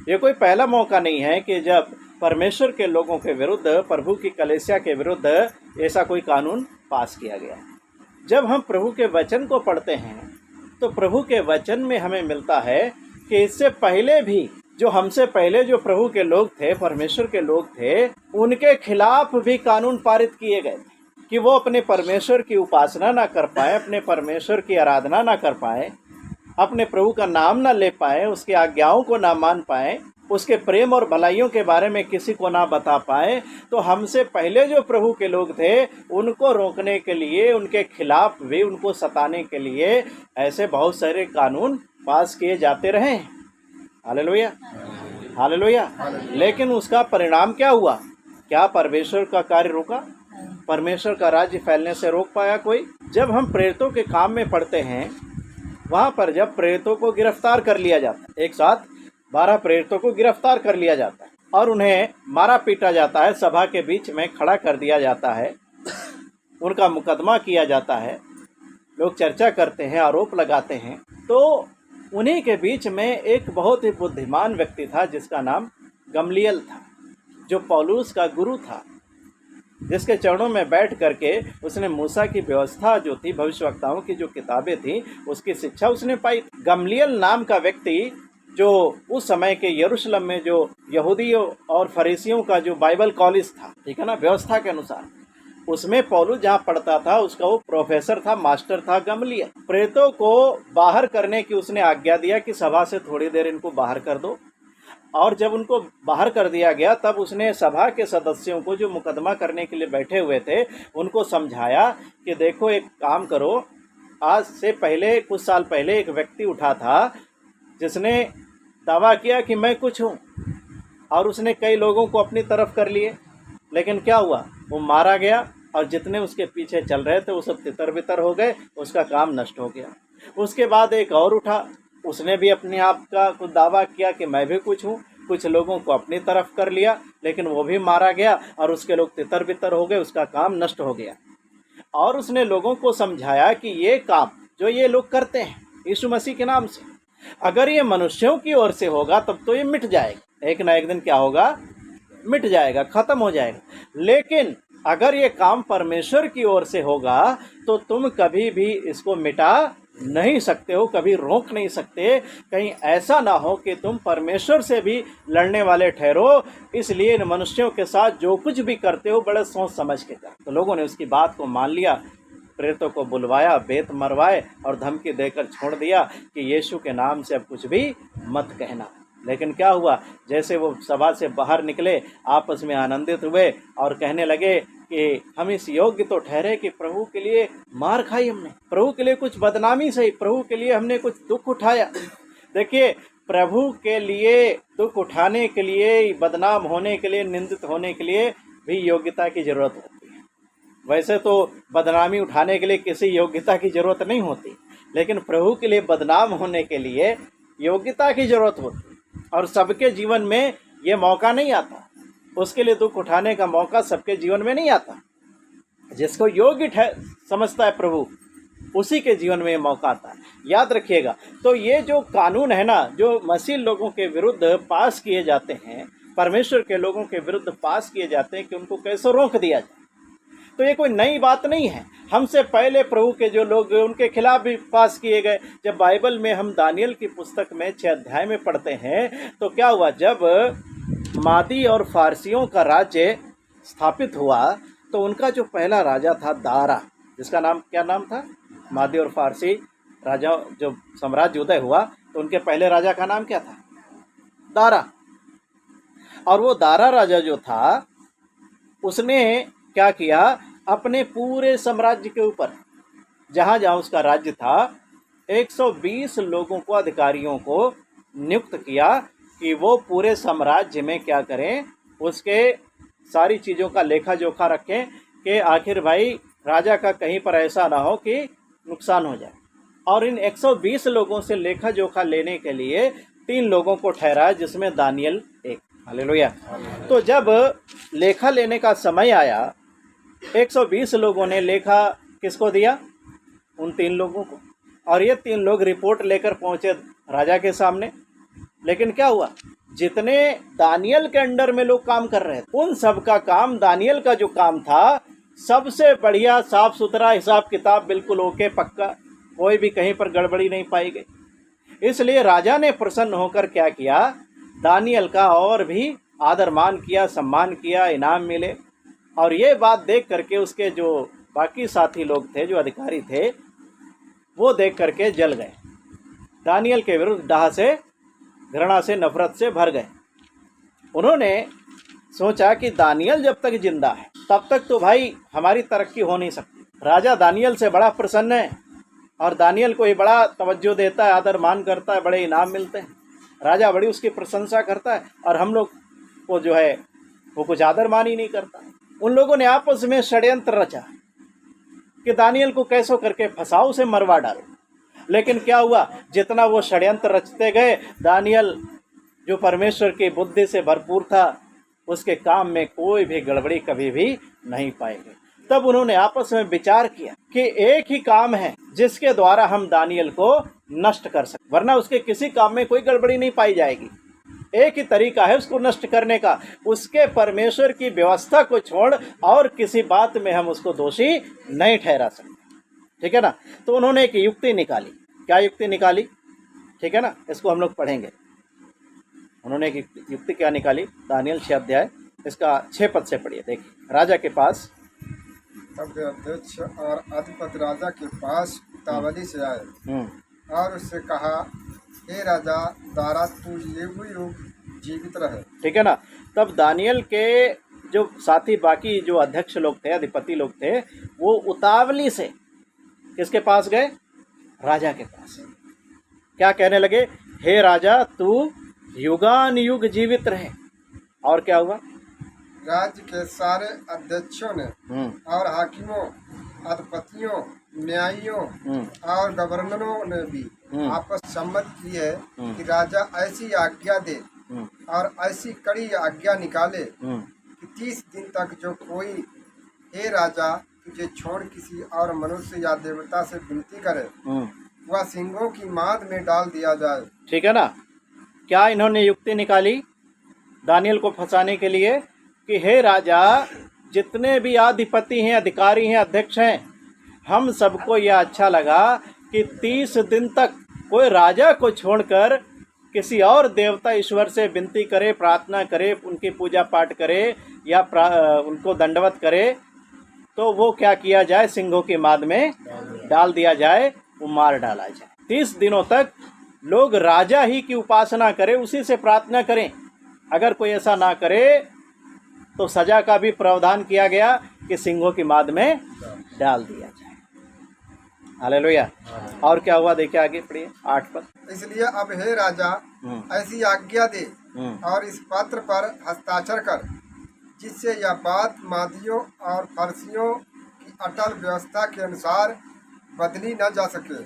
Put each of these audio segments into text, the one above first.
ये कोई पहला मौका नहीं है कि जब परमेश्वर के लोगों के विरुद्ध, प्रभु की कलीसिया के विरुद्ध ऐसा कोई कानून पास किया गया है। जब हम प्रभु के वचन को पढ़ते हैं तो प्रभु के वचन में हमें मिलता है कि इससे पहले भी जो हमसे पहले जो प्रभु के लोग थे, परमेश्वर के लोग थे, उनके खिलाफ भी कानून पारित किए गए थे कि वो अपने परमेश्वर की उपासना ना कर पाए, अपने परमेश्वर की आराधना ना कर पाए, अपने प्रभु का नाम ना ले पाए, उसकी आज्ञाओं को ना मान पाए, उसके प्रेम और भलाइयों के बारे में किसी को ना बता पाए। तो हमसे पहले जो प्रभु के लोग थे उनको रोकने के लिए, उनके खिलाफ भी, उनको सताने के लिए ऐसे बहुत सारे कानून पास किए जाते रहे। Hallelujah, hallelujah. लेकिन उसका परिणाम क्या हुआ? क्या परमेश्वर का कार्य रुका? परमेश्वर का राज्य फैलने से रोक पाया कोई? जब हम प्रेरितों के काम में पढ़ते हैं, वहाँ पर जब प्रेरितों को गिरफ्तार कर लिया जाता है, एक साथ 12 प्रेरितों को गिरफ्तार कर लिया जाता है और उन्हें मारा पीटा जाता है, सभा के बीच में खड़ा कर दिया जाता है, उनका मुकदमा किया जाता है, लोग चर्चा करते हैं, आरोप लगाते हैं। तो उन्हीं के बीच में एक बहुत ही बुद्धिमान व्यक्ति था जिसका नाम गमलीएल था, जो पौलुस का गुरु था, जिसके चरणों में बैठ करके उसने मूसा की व्यवस्था जो थी, भविष्यवक्ताओं की जो किताबें थी, उसकी शिक्षा उसने पाई। गमलीएल नाम का व्यक्ति जो उस समय के यरूशलेम में जो यहूदियों और फरीसियों का जो बाइबल कॉलेज था, ठीक है ना, व्यवस्था के अनुसार, उसमें पौलुस जहाँ पढ़ता था उसका वो प्रोफेसर था, मास्टर था गमलीएल। प्रेरितों को बाहर करने की उसने आज्ञा दिया कि सभा से थोड़ी देर इनको बाहर कर दो। और जब उनको बाहर कर दिया गया तब उसने सभा के सदस्यों को जो मुकदमा करने के लिए बैठे हुए थे उनको समझाया कि देखो, एक काम करो, आज से पहले, कुछ साल पहले एक व्यक्ति उठा था जिसने दावा किया कि मैं कुछ हूँ, और उसने कई लोगों को अपनी तरफ कर लिए। लेकिन क्या हुआ? वो मारा गया और जितने उसके पीछे चल रहे थे वो सब तितर बितर हो गए, उसका काम नष्ट हो गया। उसके बाद एक और उठा, उसने भी अपने आप का कुछ दावा किया कि मैं भी कुछ हूँ, कुछ लोगों को अपनी तरफ कर लिया, लेकिन वो भी मारा गया और उसके लोग तितर बितर हो गए, उसका काम नष्ट हो गया। और उसने लोगों को समझाया कि ये काम जो ये लोग करते हैं यीशु मसीह के नाम से, अगर ये मनुष्यों की ओर से होगा तब तो ये मिट जाएगा, एक ना एक दिन क्या होगा? मिट जाएगा, खत्म हो जाएगा। लेकिन अगर ये काम परमेश्वर की ओर से होगा तो तुम कभी भी इसको मिटा नहीं सकते हो, कभी रोक नहीं सकते। कहीं ऐसा ना हो कि तुम परमेश्वर से भी लड़ने वाले ठहरो। इसलिए इन मनुष्यों के साथ जो कुछ भी करते हो बड़े सोच समझ के कर। तो लोगों ने उसकी बात को मान लिया, प्रेरितों को बुलवाया, बेत मरवाए और धमकी देकर छोड़ दिया कि यीशु के नाम से अब कुछ भी मत कहना। लेकिन क्या हुआ? जैसे वो सभा से बाहर निकले, आपस में आनंदित हुए और कहने लगे कि हम इस योग्य तो ठहरे कि प्रभु के लिए मार खाई हमने, प्रभु के लिए कुछ बदनामी सही, प्रभु के लिए हमने कुछ दुख उठाया। देखिए, प्रभु के लिए दुख उठाने के लिए, बदनाम होने के लिए, निंदित होने के लिए भी योग्यता की जरूरत होती है। वैसे तो बदनामी उठाने के लिए किसी योग्यता की जरूरत नहीं होती, लेकिन प्रभु के लिए बदनाम होने के लिए योग्यता की जरूरत होती है। और सबके जीवन में ये मौका नहीं आता, उसके लिए दुख उठाने का मौका सबके जीवन में नहीं आता। जिसको योग्य समझता है प्रभु, उसी के जीवन में ये मौका आता है। याद रखिएगा। तो ये जो कानून है ना, जो मसीह लोगों के विरुद्ध पास किए जाते हैं, परमेश्वर के लोगों के विरुद्ध पास किए जाते हैं कि उनको कैसे रोक दिया जाए, तो ये कोई नई बात नहीं है। हमसे पहले प्रभु के जो लोग उनके खिलाफ भी पास किए गए। जब बाइबल में हम दानियल की पुस्तक में 6 अध्याय में पढ़ते हैं तो क्या हुआ? जब मादी और फारसियों का राज्य स्थापित हुआ तो उनका जो पहला राजा था दारा, जिसका नाम क्या नाम था? मादी और फारसी राजा जो साम्राज्य उदय हुआ तो उनके पहले राजा का नाम क्या था? दारा। और वो दारा राजा जो था उसने क्या किया? अपने पूरे साम्राज्य के ऊपर जहाँ जहाँ उसका राज्य था 120 लोगों को, अधिकारियों को नियुक्त किया कि वो पूरे साम्राज्य में क्या करें, उसके सारी चीज़ों का लेखा जोखा रखें कि आखिर भाई राजा का कहीं पर ऐसा ना हो कि नुकसान हो जाए। और इन 120 लोगों से लेखा जोखा लेने के लिए 3 लोगों को ठहराया, जिसमें दानियल एक। हालेलुया। तो जब लेखा लेने का समय आया, 120 लोगों ने लेखा किसको दिया? उन 3 लोगों को। और ये 3 लोग रिपोर्ट लेकर पहुंचे राजा के सामने। लेकिन क्या हुआ? जितने दानियल के अंडर में लोग काम कर रहे थे, उन सब का काम, दानियल का जो काम था, सबसे बढ़िया, साफ सुथरा, हिसाब किताब बिल्कुल ओके, पक्का, कोई भी कहीं पर गड़बड़ी नहीं पाई गई। इसलिए राजा ने प्रसन्न होकर क्या किया, दानियल का और भी आदर मान किया, सम्मान किया, इनाम मिले। और ये बात देख करके उसके जो बाकी साथी लोग थे, जो अधिकारी थे, वो देख करके जल गए, दानियल के विरुद्ध डाह से, घृणा से, नफरत से भर गए। उन्होंने सोचा कि दानियल जब तक जिंदा है तब तक तो भाई हमारी तरक्की हो नहीं सकती। राजा दानियल से बड़ा प्रसन्न है और दानियल को ही बड़ा तवज्जो देता है, आदर मान करता है, बड़े इनाम मिलते हैं, राजा बड़ी उसकी प्रशंसा करता है, और हम लोग को जो है वो कुछ आदर मान ही नहीं करता। उन लोगों ने आपस में षड्यंत्र रचा कि दानियल को कैसो करके फंसाओ, उसे मरवा डालो। लेकिन क्या हुआ, जितना वो षड्यंत्र रचते गए, दानियल जो परमेश्वर की बुद्धि से भरपूर था, उसके काम में कोई भी गड़बड़ी कभी भी नहीं पाएंगे। तब उन्होंने आपस में विचार किया कि एक ही काम है जिसके द्वारा हम दानियल को नष्ट कर सकते, वरना उसके किसी काम में कोई गड़बड़ी नहीं पाई जाएगी। एक ही तरीका है उसको नष्ट करने का, उसके परमेश्वर की व्यवस्था को छोड़ और किसी बात में हम उसको दोषी नहीं ठहरा सकते। ठीक है ना। तो उन्होंने एक युक्ति निकाली। क्या युक्ति निकाली, ठीक है ना, इसको हम लोग पढ़ेंगे। उन्होंने एक युक्ति क्या निकाली, दानियल 6 अध्याय इसका 6 पद से पढ़िए। देखिए, राजा के पास तब अध्यक्ष और अधिपति राजा के पास उतावली से आए और उससे कहा, हे राजा दारा, तू युग युग जीवित रहे। ठीक है ना। तब दानियल के जो साथी, बाकी जो अध्यक्ष लोग थे, अधिपति लोग थे, वो उतावली से किसके पास गए, राजा के पास। क्या कहने लगे, हे राजा तू युगान युग जीवित रहे। और क्या हुआ, राज्य के सारे अध्यक्षों ने और हाकिमों, अधिपतियों, न्यायियों और गवर्नरों ने भी आपस सम्मत की है कि राजा ऐसी आज्ञा दे और ऐसी कड़ी आज्ञा निकाले कि 30 दिन तक जो कोई, हे राजा, तुझे छोड़ किसी और मनुष्य या देवता से विनती करे, वह सिंहों की माद में डाल दिया जाए। ठीक है ना। क्या इन्होंने युक्ति निकाली दानियल को फंसाने के लिए कि हे राजा, जितने भी अधिपति हैं, अधिकारी हैं, अध्यक्ष हैं, हम सबको यह अच्छा लगा कि 30 दिन तक कोई राजा को छोड़कर किसी और देवता ईश्वर से विनती करे, प्रार्थना करे, उनकी पूजा पाठ करे या उनको दंडवत करे, तो वो क्या किया जाए, सिंहों की माद में डाल दिया जाए, वो मार डाला जाए। 30 दिनों तक लोग राजा ही की उपासना करें, उसी से प्रार्थना करें। अगर कोई ऐसा ना करे तो सजा का भी प्रावधान किया गया कि सिंहों की माद में डाल दिया जाए। हालेलुया। और क्या हुआ, देखिए आगे पढ़िए 8 पद। इसलिए अब हे राजा, ऐसी आज्ञा दे और इस पत्र पर हस्ताक्षर कर, जिससे यह बात मादियों और फरसियों की अटल व्यवस्था के अनुसार बदली न जा सके।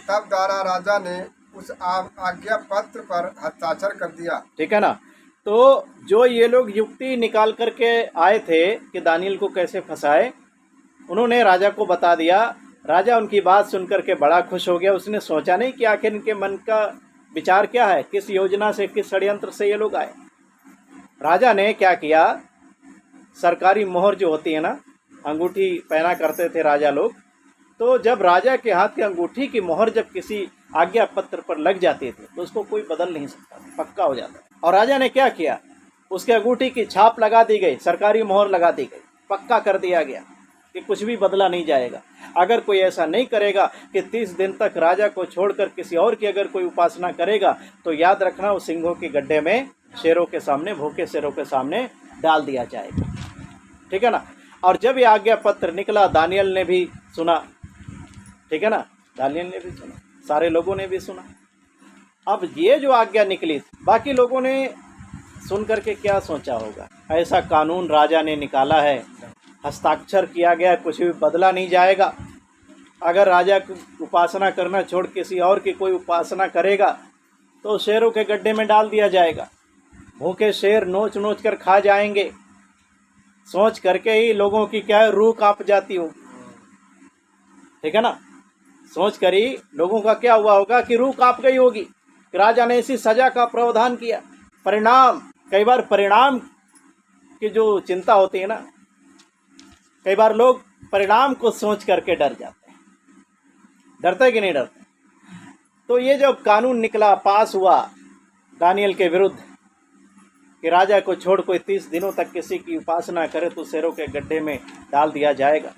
तब दारा राजा ने उस आज्ञा पत्र पर हस्ताक्षर कर दिया। ठीक है ना। तो जो ये लोग युक्ति निकाल करके आए थे कि दानियल को कैसे फंसाए, उन्होंने राजा को बता दिया। राजा उनकी बात सुनकर के बड़ा खुश हो गया। उसने सोचा नहीं कि आखिर इनके मन का विचार क्या है, किस योजना से, किस षड्यंत्र से ये लोग आए। राजा ने क्या किया, सरकारी मोहर जो होती है ना, अंगूठी पहना करते थे राजा लोग, तो जब राजा के हाथ की अंगूठी की मोहर जब किसी आज्ञा पत्र पर लग जाती थी तो उसको कोई बदल नहीं सकता, पक्का हो जाता। और राजा ने क्या किया, उसके अंगूठी की छाप लगा दी गई, सरकारी मोहर लगा दी गई, पक्का कर दिया गया कि कुछ भी बदला नहीं जाएगा। अगर कोई ऐसा नहीं करेगा कि 30 दिन तक राजा को छोड़कर किसी और की अगर कोई उपासना करेगा, तो याद रखना उस सिंहों के गड्ढे में, शेरों के सामने, भूखे शेरों के सामने डाल दिया जाएगा। ठीक है ना। और जब ये आज्ञा पत्र निकला, दानियल ने भी सुना। ठीक है ना, दानियल ने भी सुना, सारे लोगों ने भी सुना। अब ये जो आज्ञा निकली, बाकी लोगों ने सुन करके क्या सोचा होगा, ऐसा कानून राजा ने निकाला है, हस्ताक्षर किया गया, कुछ भी बदला नहीं जाएगा। अगर राजा की उपासना करना छोड़ किसी और की कोई उपासना करेगा तो शेरों के गड्ढे में डाल दिया जाएगा, भूखे शेर नोच नोच कर खा जाएंगे। सोच करके ही लोगों की क्या है, रूह कांप जाती होगी। ठीक है ना। सोच कर ही लोगों का क्या हुआ होगा कि रूह कांप गई होगी। राजा ने इसी सजा का प्रावधान किया। परिणाम, कई बार परिणाम की जो चिंता होती है ना, कई बार लोग परिणाम को सोच करके डर जाते हैं। डरते हैं कि नहीं डरते? तो ये जब कानून निकला, पास हुआ दानियल के विरुद्ध कि राजा को छोड़ कोई 30 दिनों तक किसी की उपासना करे तो शेरों के गड्ढे में डाल दिया जाएगा,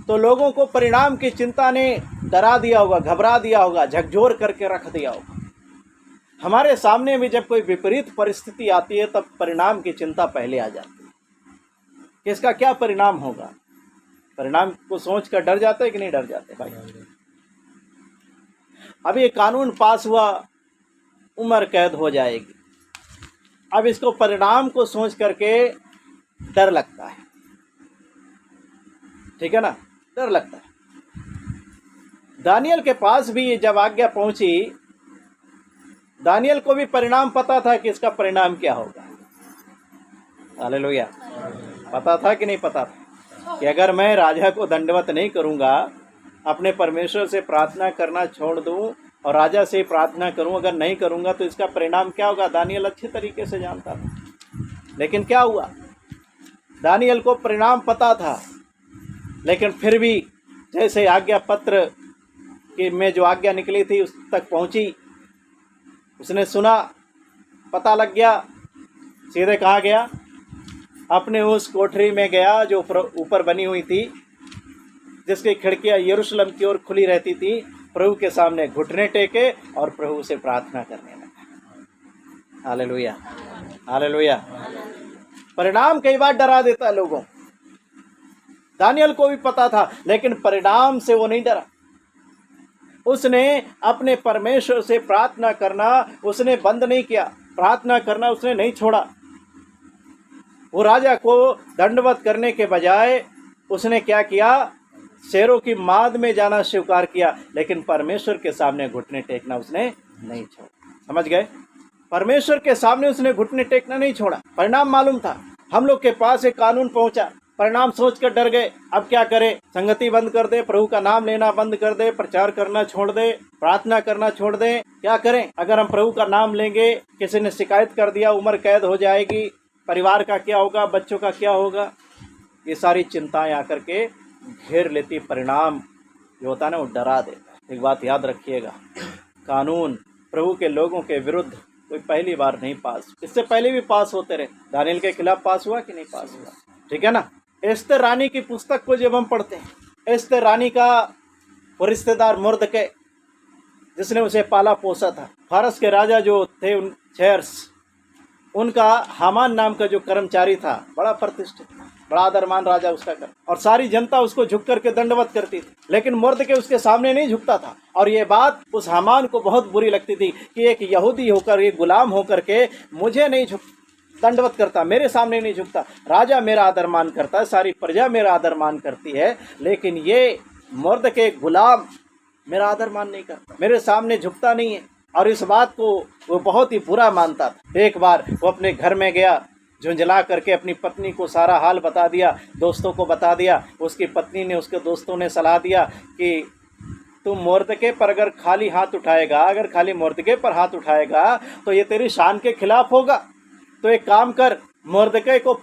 तो लोगों को परिणाम की चिंता ने डरा दिया होगा, घबरा दिया होगा, झकझोर करके रख दिया होगा। हमारे सामने भी जब कोई विपरीत परिस्थिति आती है तब परिणाम की चिंता पहले आ जाती है कि इसका क्या परिणाम होगा। परिणाम को सोच कर डर जाते हैं कि नहीं डर जाते भाई? अब ये कानून पास हुआ, उम्र कैद हो जाएगी। अब इसको परिणाम को सोच करके डर लगता है, ठीक है ना, डर लगता है। दानियल के पास भी ये जब आज्ञा पहुंची, दानियल को भी परिणाम पता था कि इसका परिणाम क्या होगा। हालेलुया। पता था कि नहीं पता था कि अगर मैं राजा को दंडवत नहीं करूंगा, अपने परमेश्वर से प्रार्थना करना छोड़ दूं और राजा से प्रार्थना करूं, अगर नहीं करूंगा तो इसका परिणाम क्या होगा, दानियल अच्छे तरीके से जानता था। लेकिन क्या हुआ, दानियल को परिणाम पता था, लेकिन फिर भी जैसे आज्ञा पत्र की में जो आज्ञा निकली थी उस तक पहुंची, उसने सुना, पता लग गया, सीधे कहाँ गया, अपने उस कोठरी में गया जो ऊपर बनी हुई थी, जिसकी खिड़कियाँ यरूशलेम की ओर खुली रहती थी। प्रभु के सामने घुटने टेके और प्रभु से प्रार्थना करने लगा। Hallelujah, hallelujah. परिणाम कई बार डरा देता है लोगों। दानियल को भी पता था, लेकिन परिणाम से वो नहीं डरा। उसने अपने परमेश्वर से प्रार्थना करना उसने बंद नहीं किया, प्रार्थना करना उसने नहीं छोड़ा। वो राजा को दंडवत करने के बजाय उसने क्या किया, शेरों की माद में जाना स्वीकार किया, लेकिन परमेश्वर के सामने घुटने टेकना उसने नहीं छोड़ा। समझ गए? परमेश्वर के सामने उसने घुटने टेकना नहीं छोड़ा। परिणाम मालूम था। हम लोग के पास एक कानून पहुंचा, परिणाम सोचकर डर गए। अब क्या करें? संगति बंद कर दे, प्रभु का नाम लेना बंद कर दे, प्रचार करना छोड़ दे, प्रार्थना करना छोड़ दे। क्या करें? अगर हम प्रभु का नाम लेंगे, किसी ने शिकायत कर दिया, उम्र कैद हो जाएगी, परिवार का क्या होगा, बच्चों का क्या होगा। ये सारी चिंताएं आकर के घेर लेती। परिणाम जो होता है ना, वो डरा देता है। एक बात याद रखिएगा, कानून प्रभु के लोगों के विरुद्ध कोई पहली बार नहीं पास, इससे पहले भी पास होते रहे। दानियल के खिलाफ पास हुआ कि नहीं पास हुआ? ठीक है ना। एस्तर रानी की पुस्तक को जब हम पढ़ते हैं, एस्तर रानी का वो रिश्तेदार मुर्दकै, जिसने उसे पाला पोसा था, फारस के राजा जो थे छैर्स, उनका हामान नाम का जो कर्मचारी था, बड़ा प्रतिष्ठित, बड़ा आदरमान राजा उसका कर, और सारी जनता उसको झुक करके दंडवत करती थी, लेकिन मुर्दकै उसके सामने नहीं झुकता था। और ये बात उस हामान को बहुत बुरी लगती थी कि एक यहूदी होकर, एक गुलाम होकर के मुझे नहीं दंडवत करता, मेरे सामने नहीं झुकता। राजा मेरा आदर मान करता है, सारी प्रजा मेरा आदर मान करती है, लेकिन ये मुर्दकै गुलाम मेरा आदर मान नहीं करता, मेरे सामने झुकता नहीं है। और इस बात को वो बहुत ही बुरा मानता था। एक बार वो अपने घर में गया, झुंझला करके अपनी पत्नी को सारा हाल बता दिया, दोस्तों को बता दिया। उसकी पत्नी ने, उसके दोस्तों ने सलाह दिया कि तू मुर्दकै पर अगर खाली हाथ उठाएगा, अगर खाली मुर्दकै पर हाथ उठाएगा तो ये तेरी शान के खिलाफ होगा। तो एक काम कर, मुर्दकै को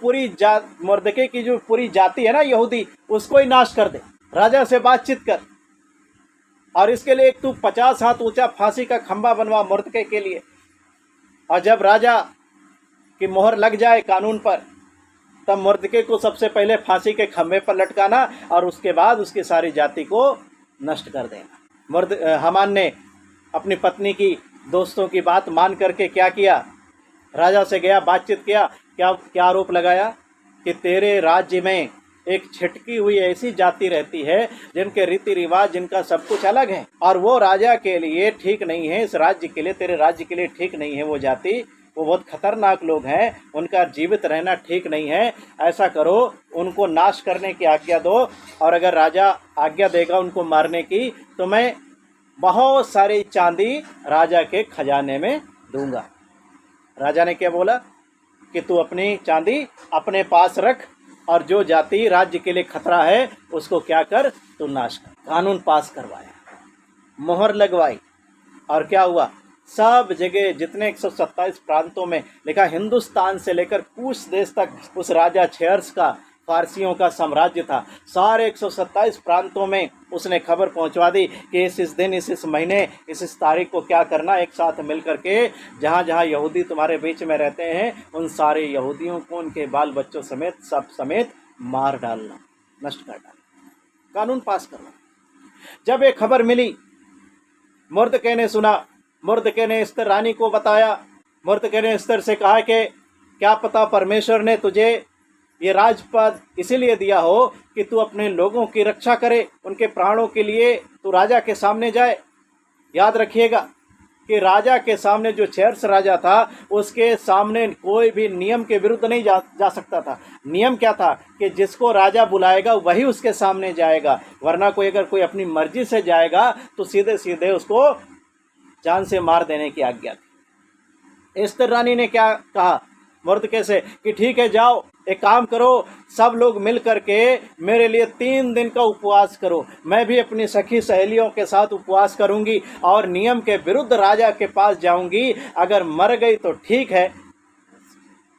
मुर्दकै की जो पूरी जाति है ना यहूदी, उसको ही नाश कर दे, राजा से बातचीत कर, और इसके लिए एक तू 50 हाथ ऊंचा फांसी का खंबा बनवा मुर्दकै के लिए। और जब राजा की मोहर लग जाए कानून पर, तब मुर्दकै को सबसे पहले फांसी के खंबे पर लटकाना और उसके बाद उसकी सारी जाति को नष्ट कर देना। हामान ने अपनी पत्नी की, दोस्तों की बात मान करके क्या किया, राजा से गया, बातचीत किया। क्या आरोप लगाया कि तेरे राज्य में एक छिटकी हुई ऐसी जाति रहती है जिनके रीति रिवाज, जिनका सब कुछ अलग है, और वो राजा के लिए ठीक नहीं है, इस राज्य के लिए, तेरे राज्य के लिए ठीक नहीं है वो जाति। वो बहुत खतरनाक लोग हैं, उनका जीवित रहना ठीक नहीं है। ऐसा करो, उनको नाश करने की आज्ञा दो, और अगर राजा आज्ञा देगा उनको मारने की तो मैं बहुत सारी चांदी राजा के खजाने में दूंगा। राजा ने क्या बोला कि तू अपनी चांदी अपने पास रख, और जो जाति राज्य के लिए खतरा है उसको क्या कर, तू नाश कर। कानून पास करवाया, मोहर लगवाई, और क्या हुआ, सब जगह जितने 127 प्रांतों में लिखा, हिंदुस्तान से लेकर कूश देश तक उस राजा छेयर्स का फारसियों का साम्राज्य था। सारे 127 प्रांतों में उसने खबर पहुंचवा दी कि इस दिन इस महीने इस तारीख को क्या करना, एक साथ मिल करके जहाँ जहाँ यहूदी तुम्हारे बीच में रहते हैं उन सारे यहूदियों को उनके बाल बच्चों समेत सब समेत मार डालना, नष्ट कर डालना, कानून पास करना। जब ये खबर मिली मुर्दके ने सुना, मुर्दके ने एस्तर रानी को बताया। मुर्दके ने एस्तर से कहा कि क्या पता परमेश्वर ने तुझे ये राजपद इसीलिए दिया हो कि तू अपने लोगों की रक्षा करे, उनके प्राणों के लिए तू राजा के सामने जाए। याद रखिएगा कि राजा के सामने जो छेयर्स राजा था उसके सामने कोई भी नियम के विरुद्ध नहीं जा सकता था। नियम क्या था कि जिसको राजा बुलाएगा वही उसके सामने जाएगा, वरना कोई अगर कोई अपनी मर्जी से जाएगा तो सीधे सीधे उसको जान से मार देने की आज्ञा थी। एस्तर रानी ने क्या कहा मुर्दके से कि ठीक है, जाओ एक काम करो, सब लोग मिल करके मेरे लिए 3 दिन का उपवास करो, मैं भी अपनी सखी सहेलियों के साथ उपवास करूंगी और नियम के विरुद्ध राजा के पास जाऊंगी। अगर मर गई तो ठीक है,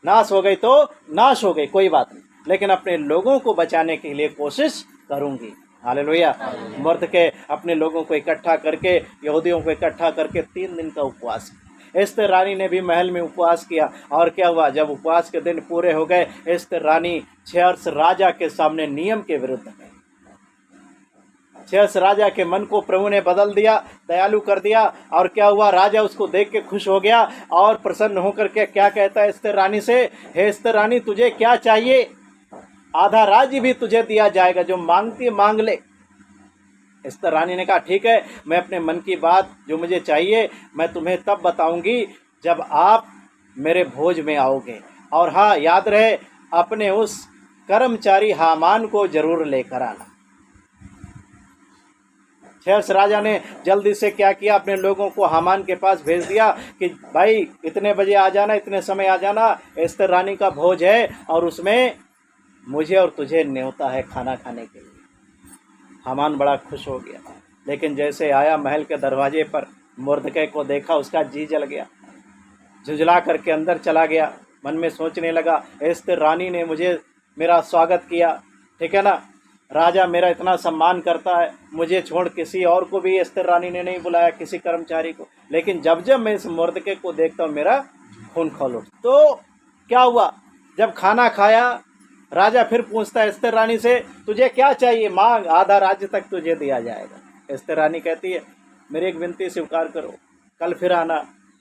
नाश हो गई तो नाश हो गई, कोई बात नहीं, लेकिन अपने लोगों को बचाने के लिए कोशिश करूंगी। हालेलुया। मुर्दके अपने लोगों को इकट्ठा करके, यहूदियों को इकट्ठा करके 3 दिन का उपवास। एस्तर रानी ने भी महल में उपवास किया और क्या हुआ, जब उपवास के दिन पूरे हो गए एस्तर रानी छेयर्स राजा के सामने नियम के विरुद्ध गई। छेयर्स राजा के मन को प्रभु ने बदल दिया, दयालु कर दिया, और क्या हुआ, राजा उसको देख के खुश हो गया और प्रसन्न होकर के क्या कहता है एस्तर रानी से, हे एस्तर रानी तुझे क्या चाहिए, आधा राज्य भी तुझे दिया जाएगा, जो मांगती है मांग ले। एस्तर रानी ने कहा ठीक है, मैं अपने मन की बात जो मुझे चाहिए मैं तुम्हें तब बताऊंगी जब आप मेरे भोज में आओगे, और हाँ याद रहे अपने उस कर्मचारी हामान को जरूर लेकर आना। छेयर्स राजा ने जल्दी से क्या किया, अपने लोगों को हामान के पास भेज दिया कि भाई इतने बजे आ जाना, इतने समय आ जाना, एस्तर रानी का भोज है और उसमें मुझे और तुझे न्योता है खाना खाने के लिए। हामान बड़ा खुश हो गया, लेकिन जैसे आया महल के दरवाजे पर मुर्दके को देखा, उसका जी जल गया, झुंझला करके अंदर चला गया। मन में सोचने लगा एस्तर रानी ने मेरा स्वागत किया, ठीक है ना, राजा मेरा इतना सम्मान करता है, मुझे छोड़ किसी और को भी एस्तर रानी ने नहीं बुलाया, किसी कर्मचारी को, लेकिन जब जब मैं इस मुर्दके को देखता हूँ मेरा खून खौल उठता। तो क्या हुआ, जब खाना खाया राजा फिर पूछता है एस्तर रानी से तुझे क्या चाहिए, मांग, आधा राज्य तक तुझे दिया जाएगा। एस्तर रानी कहती है मेरी एक विनती स्वीकार करो, कल फिर आना,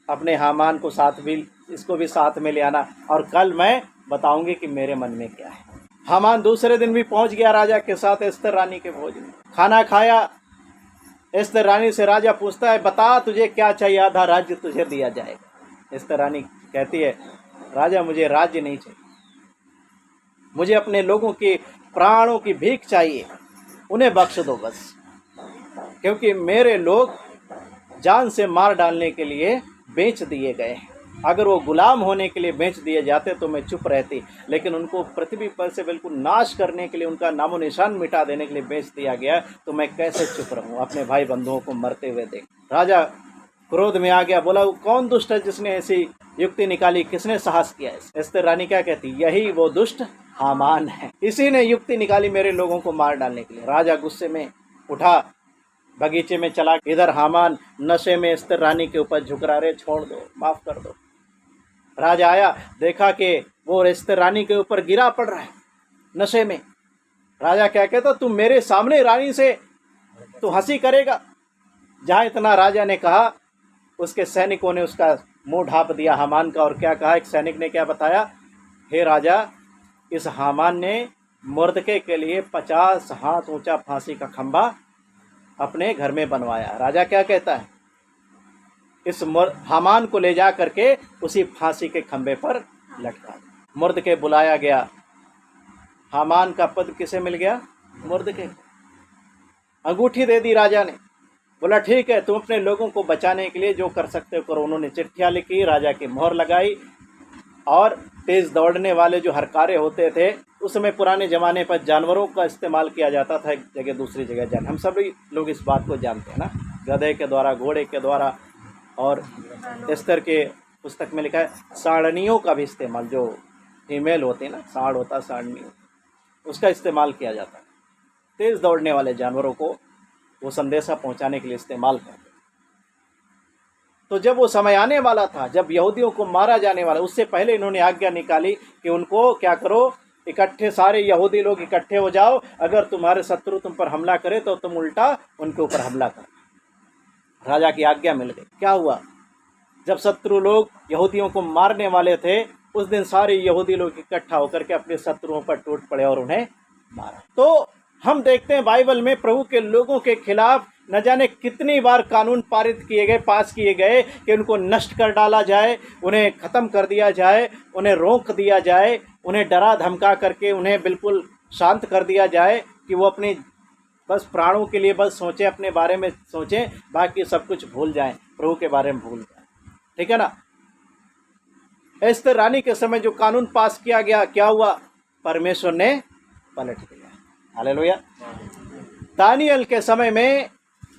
अपने हामान को साथ भी, इसको भी साथ में ले आना, और कल मैं बताऊंगी कि मेरे मन में क्या है। हामान दूसरे दिन भी पहुंच गया राजा के साथ एस्तर रानी के भोज में, खाना खाया। एस्तर रानी से राजा पूछता है बता तुझे क्या चाहिए, आधा राज्य तुझे दिया जाएगा। एस्तर रानी कहती है राजा मुझे राज्य नहीं चाहिए, मुझे अपने लोगों के प्राणों की भीख चाहिए, उन्हें बख्श दो बस, क्योंकि मेरे लोग जान से मार डालने के लिए बेच दिए गए हैं। अगर वो गुलाम होने के लिए बेच दिए जाते तो मैं चुप रहती, लेकिन उनको पृथ्वी पर से बिल्कुल नाश करने के लिए, उनका नामो निशान मिटा देने के लिए बेच दिया गया, तो मैं कैसे चुप रहूं अपने भाई बंधुओं को मरते हुए देख। राजा क्रोध में आ गया, बोला वो कौन दुष्ट है जिसने ऐसी युक्ति निकाली, किसने साहस किया है। एस्तर रानी क्या कहती, यही वो दुष्ट हामान है, इसी ने युक्ति निकाली मेरे लोगों को मार डालने के लिए। राजा गुस्से में उठा, बगीचे में चला, इधर हामान नशे में एस्तर रानी के ऊपर झुक रहा, रे छोड़ दो, माफ कर दो। राजा आया, देखा कि वो एस्तर रानी के ऊपर गिरा पड़ रहा है नशे में। राजा क्या कहता, तू मेरे सामने रानी से तू हंसी करेगा। जहाँ इतना राजा ने कहा, उसके सैनिकों ने उसका मुंह ढांप दिया हामान का, और क्या कहा, एक सैनिक ने क्या बताया, हे राजा इस हामान ने मुर्दके के लिए 50 हाथ ऊंचा फांसी का खंभा अपने घर में बनवाया। राजा क्या कहता है, इस हामान को ले जा करके उसी फांसी के खंभे पर लटका दो। मुर्दके बुलाया गया, हामान का पद किसे मिल गया, मुर्दके को। अंगूठी दे दी राजा ने, बोला ठीक है तुम अपने लोगों को बचाने के लिए जो कर सकते हो करो। उन्होंने चिट्ठियाँ लिखी, राजा की मोहर लगाई, और तेज दौड़ने वाले जो हरकारे होते थे, उस समय पुराने ज़माने पर जानवरों का इस्तेमाल किया जाता था एक जगह दूसरी जगह जाने। हम सभी लोग इस बात को जानते हैं ना, गधे के द्वारा, घोड़े के द्वारा, और एस्तर के पुस्तक में लिखा है साड़नियों का भी इस्तेमाल, जो फीमेल होते हैं ना, साड़ होता है साड़नी, उसका इस्तेमाल किया जाता है। तेज़ दौड़ने वाले जानवरों को वो संदेशा पहुंचाने के लिए इस्तेमाल करते। तो जब वो समय आने वाला था, जब यहूदियों को मारा जाने वाला, उससे पहले इन्होंने आज्ञा निकाली कि उनको क्या करो, इकट्ठे सारे यहूदी लोग इकट्ठे हो जाओ, अगर तुम्हारे शत्रु तुम पर हमला करे तो तुम उल्टा उनके ऊपर हमला करो। राजा की आज्ञा मिल गई। क्या हुआ, जब शत्रु लोग यहूदियों को मारने वाले थे, उस दिन सारे यहूदी लोग इकट्ठा होकर के अपने शत्रुओं पर टूट पड़े और उन्हें मारा। तो हम देखते हैं बाइबल में प्रभु के लोगों के खिलाफ न जाने कितनी बार कानून पारित किए गए, पास किए गए कि उनको नष्ट कर डाला जाए, उन्हें ख़त्म कर दिया जाए, उन्हें रोक दिया जाए, उन्हें डरा धमका करके उन्हें बिल्कुल शांत कर दिया जाए कि वो अपनी बस प्राणों के लिए बस सोचें, अपने बारे में सोचें, बाकी सब कुछ भूल जाएं, प्रभु के बारे में भूल जाएं। ठीक है ना। एस्तर रानी के समय जो कानून पास किया गया, क्या हुआ, परमेश्वर ने पलट दिया। हालेलुया। दानियल के समय में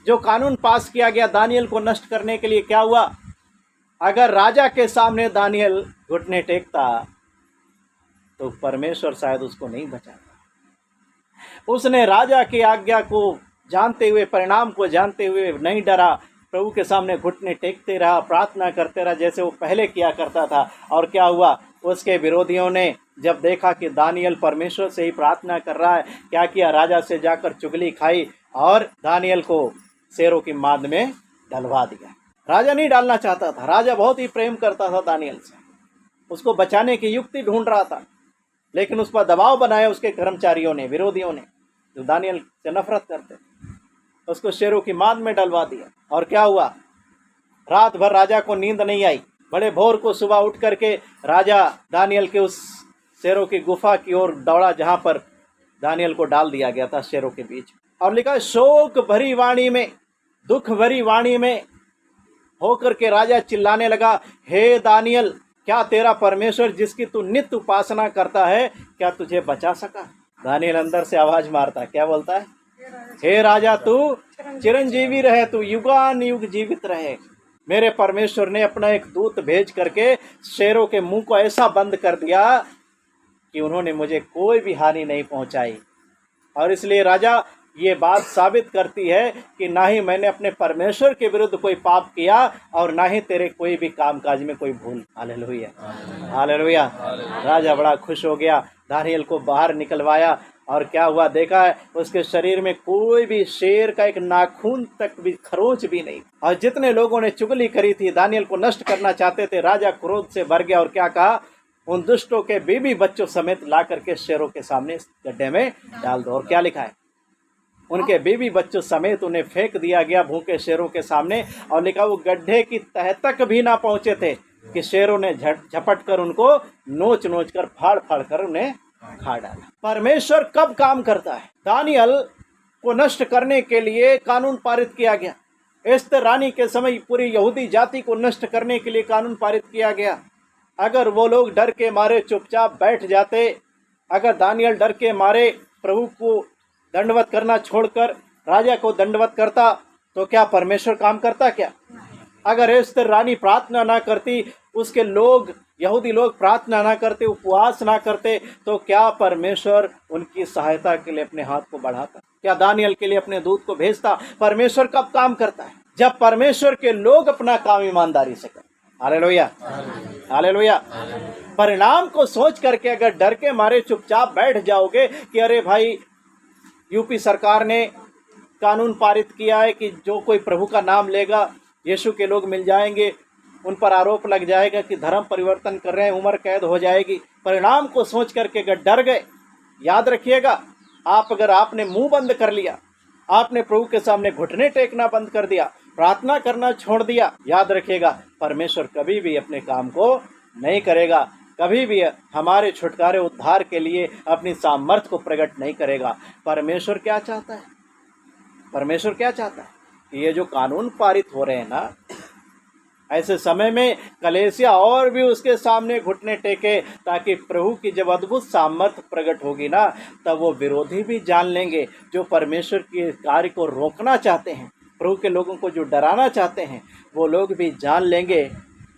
जो कानून पास किया गया दानियल को नष्ट करने के लिए, क्या हुआ, अगर राजा के सामने दानियल घुटने टेकता तो परमेश्वर शायद उसको नहीं बचाता। उसने राजा की आज्ञा को जानते हुए, परिणाम को जानते हुए नहीं डरा, प्रभु के सामने घुटने टेकते रहा, प्रार्थना करते रहा जैसे वो पहले किया करता था। और क्या हुआ, उसके विरोधियों ने जब देखा कि दानियल परमेश्वर से ही प्रार्थना कर रहा है, क्या किया, राजा से जाकर चुगली खाई और दानियल को शेरों की माद में डलवा दिया। राजा नहीं डालना चाहता था, राजा बहुत ही प्रेम करता था दानियल से, उसको बचाने की युक्ति ढूंढ रहा था, लेकिन उस पर दबाव बनाया उसके कर्मचारियों ने, विरोधियों ने, जो दानियल से नफरत करते थे, उसको शेरों की माद में डलवा दिया। और क्या हुआ, रात भर राजा को नींद नहीं आई। बड़े भोर को सुबह उठ करके राजा दानियल के उस शेरों की गुफा की ओर दौड़ा जहां पर दानियल को डाल दिया गया था शेरों के बीच। और लिखा है, शोक भरी वाणी में, दुख भरी वाणी में होकर के राजा चिल्लाने लगा, हे दानियल, क्या तेरा परमेश्वर जिसकी तू नित्य उपासना करता है, क्या तुझे बचा सका। दानियल अंदर से आवाज मारता है, क्या बोलता है, हे राजा तू चिरंजीवी रहे, तू युगान युग जीवित रहे। मेरे परमेश्वर ने अपना एक दूत भेज करके शेरों के मुंह को ऐसा बंद कर दिया कि उन्होंने मुझे कोई भी हानि नहीं पहुंचाई। और इसलिए राजा, ये बात साबित करती है कि ना ही मैंने अपने परमेश्वर के विरुद्ध कोई पाप किया और ना ही तेरे कोई भी कामकाज में कोई भूल। Hallelujah, hallelujah. राजा बड़ा खुश हो गया, दानियल को बाहर निकलवाया और क्या हुआ, देखा है उसके शरीर में कोई भी शेर का एक नाखून तक भी, खरोंच भी नहीं। और जितने लोगों ने चुगली करी थी, दानियल को नष्ट करना चाहते थे, राजा क्रोध से भर गया और क्या कहा, उन दुष्टों के बीबी बच्चों समेत ला करके शेरों के सामने गड्ढे में डाल दो। और क्या लिखा है, उनके बीबी बच्चों समेत उन्हें फेंक दिया गया भूखे शेरों के सामने। और लिखा, वो गड्ढे की तह तक भी ना पहुंचे थे कि शेरों ने झपट कर उनको नोच नोच कर, फाड़ फाड़ कर उन्हें खा डाला। परमेश्वर कब काम करता है, दानियल को नष्ट करने के लिए कानून पारित किया गया। एस्तर रानी के समय पूरी यहूदी जाति को नष्ट करने के लिए कानून पारित किया गया। अगर वो लोग डर के मारे चुपचाप बैठ जाते, अगर दानियल डर के मारे प्रभु को दंडवत करना छोड़कर राजा को दंडवत करता, तो क्या परमेश्वर काम करता क्या? अगर एस्तर रानी प्रार्थना ना करती, उसके लोग, यहूदी लोग प्रार्थना ना करते, उपवास ना करते, तो क्या परमेश्वर उनकी सहायता के लिए अपने हाथ को बढ़ाता? क्या दानियल के लिए अपने दूत को भेजता? परमेश्वर कब काम करता है? जब परमेश्वर के लोग अपना काम ईमानदारी से करें। Hallelujah, hallelujah. परिणाम को सोच करके अगर डर के मारे चुपचाप बैठ जाओगे कि अरे भाई, यूपी सरकार ने कानून पारित किया है कि जो कोई प्रभु का नाम लेगा यीशु के लोग मिल जाएंगे, उन पर आरोप लग जाएगा कि धर्म परिवर्तन कर रहे हैं, उम्र कैद हो जाएगी। परिणाम को सोच करके अगर डर गए, याद रखिएगा, अगर आपने मुंह बंद कर लिया, आपने प्रभु के सामने घुटने टेकना बंद कर दिया, प्रार्थना करना छोड़ दिया, याद रखिएगा परमेश्वर कभी भी अपने काम को नहीं करेगा, कभी भी हमारे छुटकारे उद्धार के लिए अपनी सामर्थ्य को प्रकट नहीं करेगा। परमेश्वर क्या चाहता है? परमेश्वर क्या चाहता है कि ये जो कानून पारित हो रहे हैं ना, ऐसे समय में कलीसिया और भी उसके सामने घुटने टेके, ताकि प्रभु की जब अद्भुत सामर्थ्य प्रकट होगी ना, तब वो विरोधी भी जान लेंगे, जो परमेश्वर के कार्य को रोकना चाहते हैं, प्रभु के लोगों को जो डराना चाहते हैं वो लोग भी जान लेंगे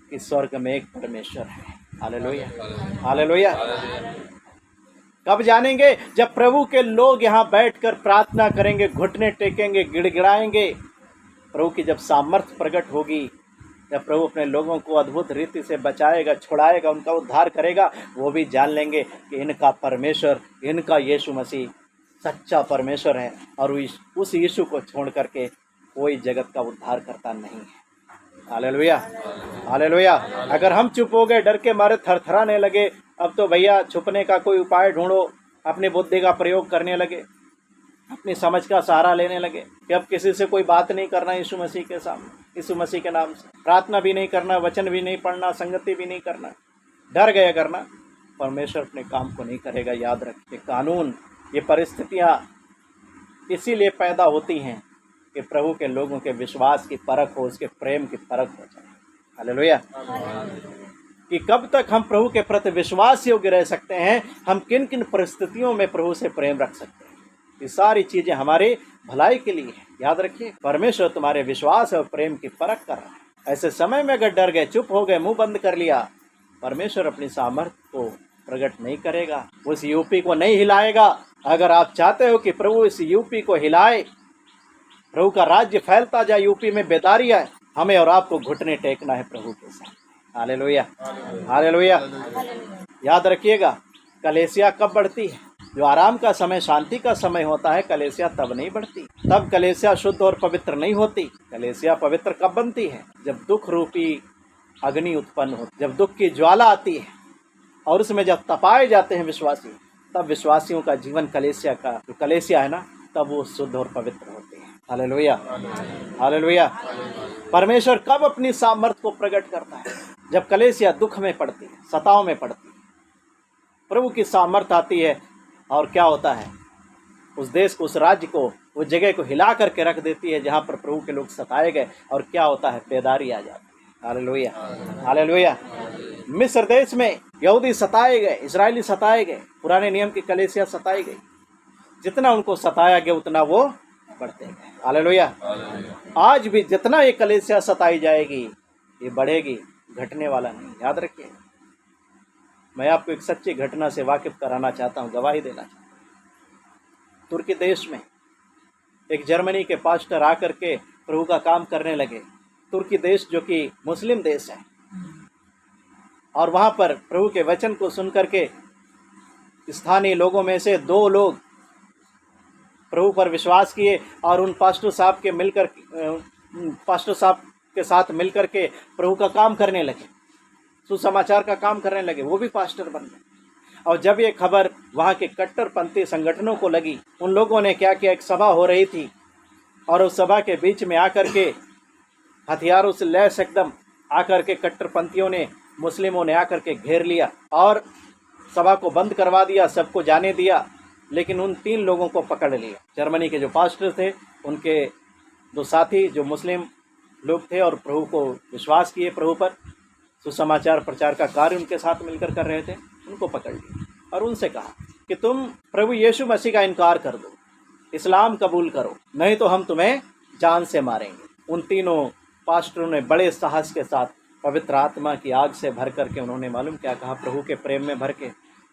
कि स्वर्ग में एक परमेश्वर है। Hallelujah, hallelujah. कब जानेंगे? जब प्रभु के लोग यहाँ बैठकर प्रार्थना करेंगे, घुटने टेकेंगे, गिड़गिड़ाएंगे। प्रभु की जब सामर्थ्य प्रकट होगी, जब प्रभु अपने लोगों को अद्भुत रीति से बचाएगा, छुड़ाएगा, उनका उद्धार करेगा, वो भी जान लेंगे कि इनका परमेश्वर, इनका यीशु मसीह सच्चा परमेश्वर है और उस यीशु को छोड़ करके कोई जगत का उद्धार करता नहीं है। Hallelujah, hallelujah. अगर हम चुप हो गए, डर के मारे थरथराने लगे, अब तो भैया छुपने का कोई उपाय ढूंढो, अपनी बुद्धि का प्रयोग करने लगे, अपनी समझ का सहारा लेने लगे कि अब किसी से कोई बात नहीं करना यीशु मसीह के सामने, यीशु मसीह के नाम से प्रार्थना भी नहीं करना, वचन भी नहीं पढ़ना, संगति भी नहीं करना, डर गया करना, परमेश्वर अपने काम को नहीं करेगा। याद रखिए, कानून, ये परिस्थितियाँ इसीलिए पैदा होती हैं कि प्रभु के लोगों के विश्वास की परख हो, उसके प्रेम की परख हो जाए। हालेलुया। कि कब तक हम प्रभु के प्रति विश्वास योग्य रह सकते हैं, हम किन किन परिस्थितियों में प्रभु से प्रेम रख सकते हैं, ये सारी चीजें हमारे भलाई के लिए है। याद रखिए, परमेश्वर तुम्हारे विश्वास और प्रेम की परख कर रहा है। ऐसे समय में अगर डर गए, चुप हो गए, मुंह बंद कर लिया, परमेश्वर अपनी सामर्थ्य को प्रकट नहीं करेगा, उस यूपी को नहीं हिलाएगा। अगर आप चाहते हो कि प्रभु इस यूपी को हिलाए, प्रभु का राज्य फैलता जाए, यूपी में बेदारी आए, हमें और आपको घुटने टेकना है प्रभु के साथ। Hallelujah, hallelujah. याद रखिएगा, कलीसिया कब बढ़ती है? जो आराम का समय, शांति का समय होता है, कलीसिया तब नहीं बढ़ती। तब कलीसिया शुद्ध और पवित्र नहीं होती। कलीसिया पवित्र कब बनती है? जब दुख रूपी अग्नि उत्पन्न होती, जब दुख की ज्वाला आती है और उसमें जब तपाए जाते हैं विश्वासी, तब विश्वासियों का जीवन, कलीसिया का जो कलीसिया है ना, तब वो शुद्ध और पवित्र होते हैं। Hallelujah, hallelujah. परमेश्वर कब अपनी सामर्थ्य को प्रकट करता है? जब कलीसिया दुख में पड़ती है, सताव में पड़ती है, प्रभु की सामर्थ्य आती है और क्या होता है? उस देश को, उस राज्य को, उस जगह को हिला करके रख देती है जहाँ पर प्रभु के लोग सताए गए, और क्या होता है? बेदारी आ जाती है। Hallelujah, hallelujah. मिस्र देश में यहूदी सताए गए, इजरायली सताए गए, पुराने नियम की कलीसिया सताई गई। जितना उनको सताया गया उतना वो बढ़ते गए। हालेलुया। आज भी जितना ये कलीसिया सताई जाएगी, ये बढ़ेगी, घटने वाला नहीं। याद रखिए, मैं आपको एक सच्ची घटना से वाकिफ कराना चाहता हूँ, गवाही देना चाहता हूँ। तुर्की देश में एक जर्मनी के पास्टर आकर के प्रभु का काम करने लगे। तुर्की देश जो कि मुस्लिम देश है, और वहाँ पर प्रभु के वचन को सुनकर के स्थानीय लोगों में से 2 लोग प्रभु पर विश्वास किए और उन पास्टर साहब के साथ मिलकर के प्रभु का काम करने लगे, सुसमाचार का काम करने लगे। वो भी पास्टर बन गए। और जब ये खबर वहाँ के कट्टरपंथी संगठनों को लगी, उन लोगों ने क्या किया, एक सभा हो रही थी और उस सभा के बीच में आकर के हथियारों से लैस एकदम आकर के कट्टरपंथियों ने, मुस्लिमों ने आकर के घेर लिया और सभा को बंद करवा दिया, सबको जाने दिया। लेकिन उन 3 लोगों को पकड़ लिया। जर्मनी के जो पास्टर थे, उनके 2 साथी जो मुस्लिम लोग थे और प्रभु को विश्वास किए, प्रभु पर सुसमाचार प्रचार का कार्य उनके साथ मिलकर कर रहे थे, उनको पकड़ लिया और उनसे कहा कि तुम प्रभु यीशु मसीह का इनकार कर दो, इस्लाम कबूल करो, नहीं तो हम तुम्हें जान से मारेंगे। उन 3 पास्टरों ने बड़े साहस के साथ पवित्र आत्मा की आग से भर करके उन्होंने मालूम क्या कहा, प्रभु के प्रेम में भर के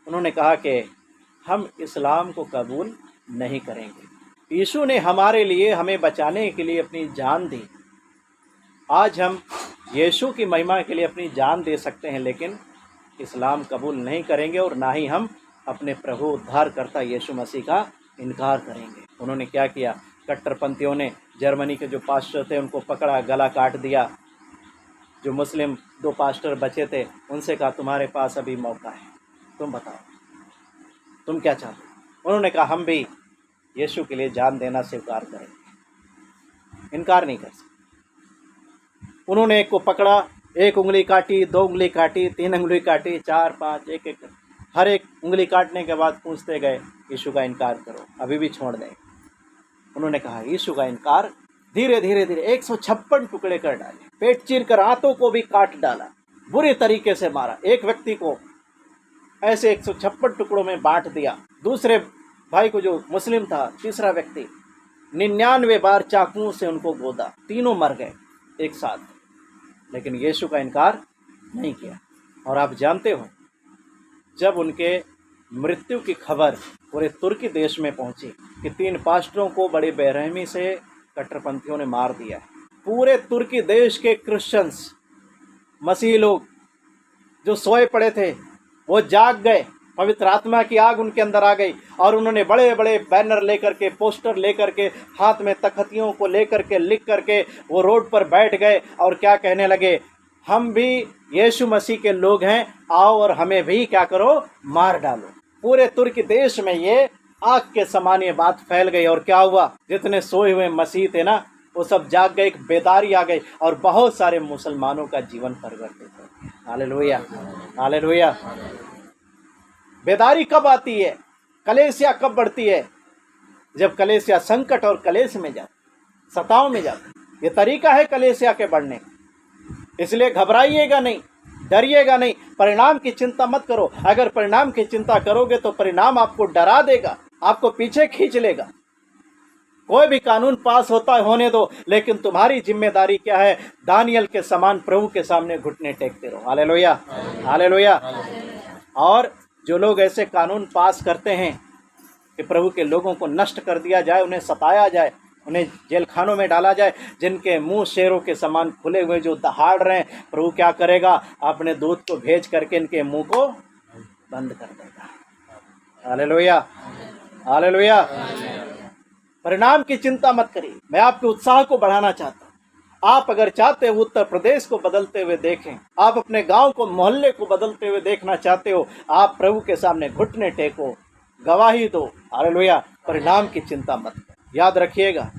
उन्होंने कहा कि हम इस्लाम को कबूल नहीं करेंगे। यीशु ने हमारे लिए, हमें बचाने के लिए अपनी जान दी। आज हम यीशु की महिमा के लिए अपनी जान दे सकते हैं, लेकिन इस्लाम कबूल नहीं करेंगे और ना ही हम अपने प्रभु उद्धारकर्ता यीशु मसीह का इनकार करेंगे। उन्होंने क्या किया, कट्टरपंथियों ने जर्मनी के जो पास्टर थे उनको पकड़ा, गला काट दिया। जो मुस्लिम 2 पास्टर बचे थे उनसे कहा, तुम्हारे पास अभी मौका है, तुम बताओ तुम क्या चाहते हो। उन्होंने कहा, हम भी यीशु के लिए जान देना स्वीकार करेंगे, इनकार नहीं कर सकते। उन्होंने एक को पकड़ा, 1 उंगली काटी, 2 उंगली काटी, 3 उंगली काटी, 4, 5, एक हर एक उंगली काटने के बाद पूछते गए, यीशु का इनकार करो, अभी भी छोड़ दें। उन्होंने कहा, यीशु का इनकार। धीरे धीरे 156 टुकड़े कर डाले, पेट चीर कर हाथों को भी काट डाला, बुरे तरीके से मारा। एक व्यक्ति को ऐसे 156 टुकड़ों में बांट दिया। दूसरे भाई को, जो मुस्लिम था, तीसरा व्यक्ति, 99 बार चाकुओं से उनको गोदा, तीनों मर गए एक साथ, लेकिन यीशु का इनकार नहीं किया। और आप जानते हो, जब उनके मृत्यु की खबर पूरे तुर्की देश में पहुंची कि 3 पास्टरों को बड़ी बेरहमी से कट्टरपंथियों ने मार दिया, पूरे तुर्की देश के क्रिश्चियंस, मसीह लोग जो सोए पड़े थे वो जाग गए। पवित्र आत्मा की आग उनके अंदर आ गई और उन्होंने बड़े बड़े बैनर लेकर के, पोस्टर लेकर के, हाथ में तख्तियों को लेकर के, लिख करके वो रोड पर बैठ गए और क्या कहने लगे, हम भी यीशु मसीह के लोग हैं, आओ और हमें भी क्या करो, मार डालो। पूरे तुर्की देश में ये आग के समान ये बात फैल गई। और क्या हुआ, जितने सोए हुए मसीह थे ना, वो सब जाग गए, एक बेदारी आ गई और बहुत सारे मुसलमानों का जीवन परिवर्तित हो गया। Hallelujah, hallelujah. बेदारी कब आती है, कलेसिया कब बढ़ती है? जब कलेसिया संकट और कलेश में जाती, सताव में जाती। ये तरीका है कलेसिया के बढ़ने का। इसलिए घबराइएगा नहीं, डरिएगा नहीं, परिणाम की चिंता मत करो। अगर परिणाम की चिंता करोगे तो परिणाम आपको डरा देगा, आपको पीछे खींच लेगा। कोई भी कानून पास होता होने दो, लेकिन तुम्हारी जिम्मेदारी क्या है? दानियल के समान प्रभु के सामने घुटने टेकते रहो। Hallelujah, hallelujah. और जो लोग ऐसे कानून पास करते हैं कि प्रभु के लोगों को नष्ट कर दिया जाए, उन्हें सताया जाए, उन्हें जेल खानों में डाला जाए, जिनके मुंह शेरों के समान खुले हुए जो दहाड़ रहे हैं, प्रभु क्या करेगा? अपने दूत को भेज करके इनके मुंह को बंद कर देगा। Hallelujah, hallelujah. परिणाम की चिंता मत करिए। मैं आपके उत्साह को बढ़ाना चाहता हूँ। आप अगर चाहते हो उत्तर प्रदेश को बदलते हुए देखें, आप अपने गांव को, मोहल्ले को बदलते हुए देखना चाहते हो, आप प्रभु के सामने घुटने टेको, गवाही दो। हालेलुया। परिणाम की चिंता मत करो। याद रखिएगा,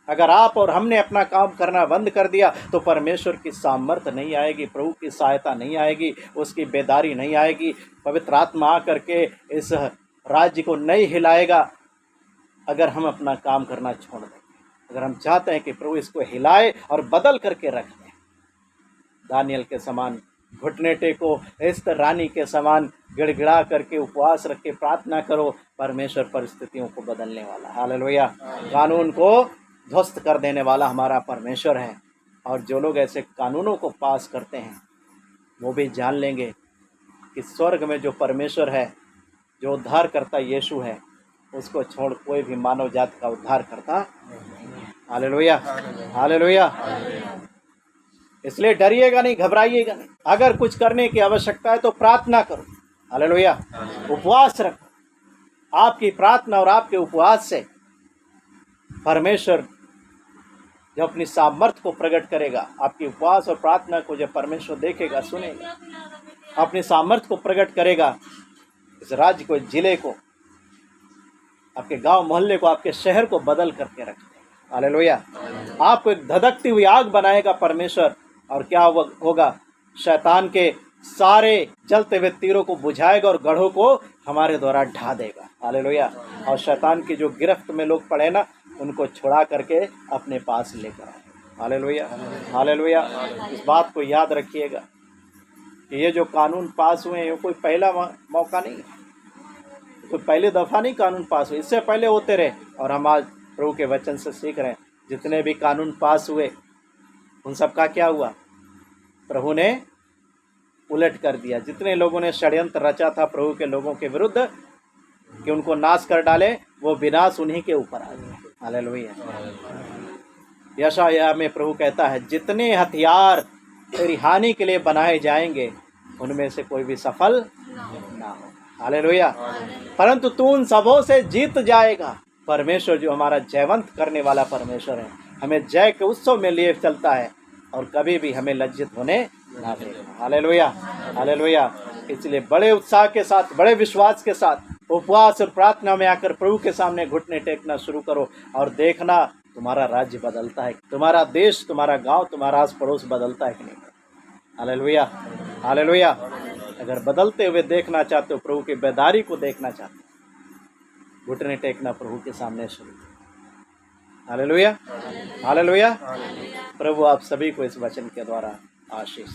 अगर आप और हमने अपना काम करना बंद कर दिया तो परमेश्वर की सामर्थ्य नहीं आएगी, प्रभु की सहायता नहीं आएगी, उसकी बेदारी नहीं आएगी। पवित्र आत्मा आकर के इस राज्य को नहीं हिलाएगा अगर हम अपना काम करना छोड़ दें। अगर हम चाहते हैं कि प्रभु इसको हिलाए और बदल करके रख दें, दानियल के समान घुटने टेको, एस्तर रानी के समान गिड़गिड़ा करके उपवास रख के प्रार्थना करो। परमेश्वर परिस्थितियों को बदलने वाला, हालेलुया, कानून को ध्वस्त कर देने वाला हमारा परमेश्वर है। और जो लोग ऐसे कानूनों को पास करते हैं वो भी जान लेंगे कि स्वर्ग में जो परमेश्वर है, जो उद्धार करता यीशु है, उसको छोड़ कोई भी मानव जाति का उद्धार करता। Hallelujah, hallelujah. इसलिए डरिएगा नहीं, घबराइएगा नहीं। अगर कुछ करने की आवश्यकता है तो प्रार्थना करो। हालेलुया, उपवास रखो। आपकी प्रार्थना और आपके उपवास से परमेश्वर जब अपनी सामर्थ्य को प्रकट करेगा, आपकी उपवास और प्रार्थना को जब परमेश्वर देखेगा, सुनेगा, अपनी सामर्थ्य को प्रकट करेगा, इस राज्य को, इस जिले को, आपके गांव मोहल्ले को, आपके शहर को बदल करके रख देगा। हालेलुया। आपको एक धधकती हुई आग बनाएगा परमेश्वर। और क्या होगा? शैतान के सारे चलते हुए तीरों को बुझाएगा और गढ़ों को हमारे द्वारा ढा देगा। हालेलुया। और शैतान की जो गिरफ्त में लोग पड़े ना, उनको छुड़ा करके अपने पास लेकर आए। Hallelujah, hallelujah. इस बात को याद रखिएगा कि ये जो कानून पास हुए हैं, ये कोई पहला मौका नहीं है, कोई पहली दफ़ा नहीं कानून पास हुए, इससे पहले होते रहे। और हम आज प्रभु के वचन से सीख रहे हैं, जितने भी कानून पास हुए उन सब का क्या हुआ? प्रभु ने उलट कर दिया। जितने लोगों ने षड्यंत्र रचा था प्रभु के लोगों के विरुद्ध कि उनको नाश कर डाले, वो विनाश उन्हीं के ऊपर आ गया। हालेलुया। यशायाह में प्रभु कहता है, जितने हथियार तेरी हानि के लिए बनाए जाएंगे उनमें से कोई भी सफल ना हो। हालेलुया। परंतु तू उन सबों से जीत जाएगा। परमेश्वर जो हमारा जयवंत करने वाला परमेश्वर है, हमें जय के उत्सव में लिए चलता है और कभी भी हमें लज्जित होने ना देगा। Hallelujah, hallelujah. इसलिए बड़े उत्साह के साथ, बड़े विश्वास के साथ उपवास और प्रार्थना में आकर प्रभु के सामने घुटने टेकना शुरू करो और देखना तुम्हारा राज्य बदलता है, तुम्हारा देश, तुम्हारा गांव, तुम्हारा आस पड़ोस बदलता है कि नहीं। Hallelujah, hallelujah. अगर बदलते हुए देखना चाहते हो, प्रभु की बेदारी को देखना चाहते हो, घुटने टेकना प्रभु के सामने शुरू। Hallelujah, hallelujah. प्रभु आप सभी को इस वचन के द्वारा आशीष